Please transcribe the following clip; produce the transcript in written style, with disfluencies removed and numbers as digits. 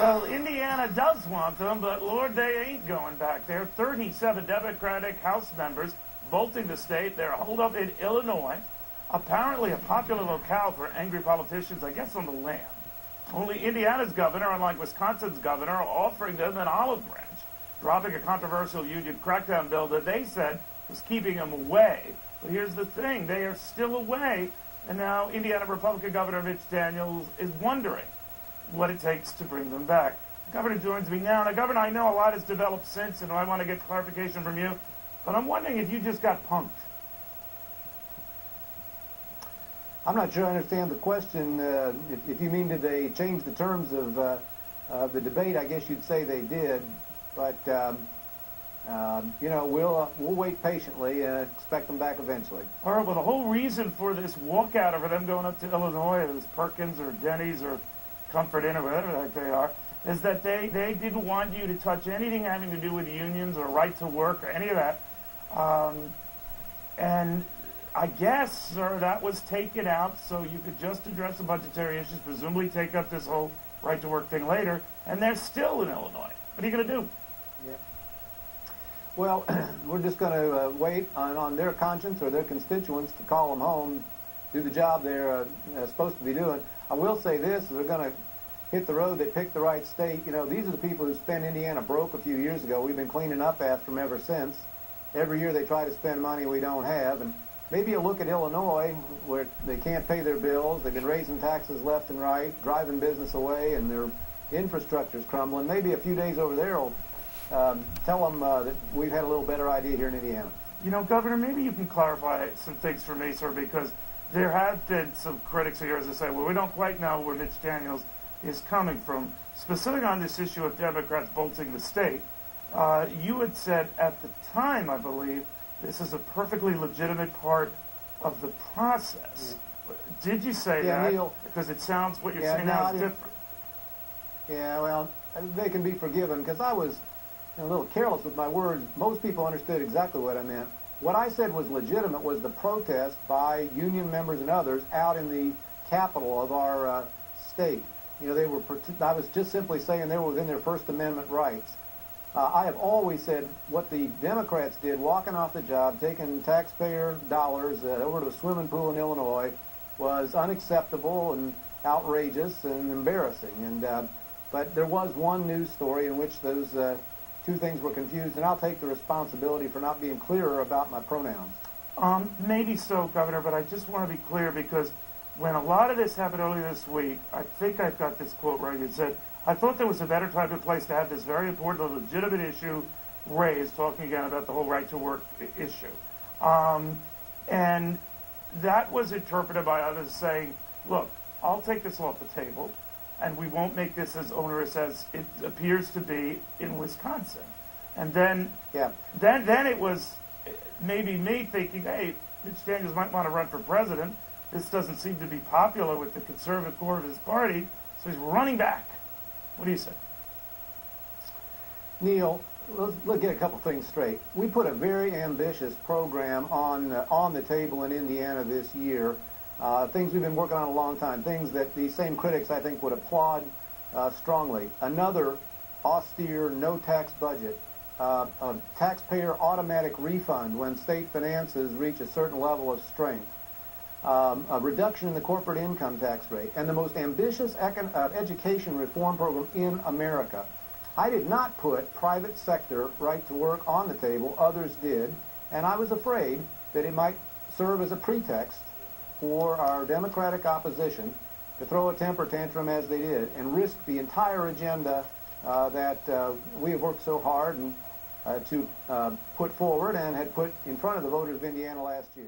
Well, Indiana does want them, but Lord, they ain't going back. There are 37 Democratic House members voting the state. They're holed up in Illinois, apparently a popular locale for angry politicians, I guess, on the land. Only Indiana's governor, unlike Wisconsin's governor, are offering them an olive branch, dropping a controversial union crackdown bill that they said was keeping them away. But here's the thing, they are still away, and now Indiana Republican Governor Mitch Daniels is wondering what it takes to bring them back. The governor joins me now. Now, Governor, I know a lot has developed since, and I want to get clarification from you, but I'm wondering if you just got punked. I'm not sure I understand the question. If you mean did they change the terms of the debate, I guess you'd say they did. But you know, we'll wait patiently and expect them back eventually. All right. Well, the whole reason for this walkout or for them going up to Illinois, or this Perkins or Denny's or Comfort Inn or whatever the heck they are, is that they didn't want you to touch anything having to do with unions or right to work or any of that. And I guess, sir, that was taken out so you could just address the budgetary issues, presumably take up this whole right to work thing later, and they're still in Illinois. What are you going to do? Yeah. Well, we're just going to wait on their conscience or their constituents to call them home, do the job they're supposed to be doing. I will say this, they're going to hit the road, they picked the right state. You know, these are the people who spent Indiana broke a few years ago. We've been cleaning up after them ever since. Every year they try to spend money we don't have, and maybe a look at Illinois, where they can't pay their bills, they've been raising taxes left and right, driving business away, and their infrastructure's crumbling. Maybe a few days over there will tell them that we've had a little better idea here in Indiana. You know, Governor, maybe you can clarify some things for me, sir, because there have been some critics of yours that say, well, we don't quite know where Mitch Daniels is coming from. Specific on this issue of Democrats bolting the state, you had said at the time, I believe, this is a perfectly legitimate part of the process. Yeah. Did you say that? Neil, because it sounds, what you're saying now is different. Yeah, well, they can be forgiven because I was a little careless with my words. Most people understood exactly what I meant. What I said was legitimate was the protest by union members and others out in the capital of our state. You know, I was just simply saying they were within their First Amendment rights. I have always said what the Democrats did, walking off the job, taking taxpayer dollars over to a swimming pool in Illinois, was unacceptable and outrageous and embarrassing. And but there was one news story in which those two things were confused, and I'll take the responsibility for not being clearer about my pronouns. Maybe so, Governor, but I just want to be clear because when a lot of this happened earlier this week, I think I've got this quote right. You said, I thought there was a better time and place to have this very important and legitimate issue raised, talking again about the whole right to work issue. And that was interpreted by others saying, look, I'll take this off the table, and we won't make this as onerous as it appears to be in Wisconsin. And then, then it was maybe me thinking, hey, Mitch Daniels might want to run for president. This doesn't seem to be popular with the conservative core of his party, so he's running back. What do you say? Neil, let's get a couple things straight. We put a very ambitious program on the table in Indiana this year, things we've been working on a long time, things that these same critics, I think, would applaud strongly. Another austere, no-tax budget, a taxpayer automatic refund when state finances reach a certain level of strength, a reduction in the corporate income tax rate, and the most ambitious education reform program in America. I did not put private sector right to work on the table. Others did, and I was afraid that it might serve as a pretext for our Democratic opposition to throw a temper tantrum as they did and risk the entire agenda that we have worked so hard to put forward and had put in front of the voters of Indiana last year.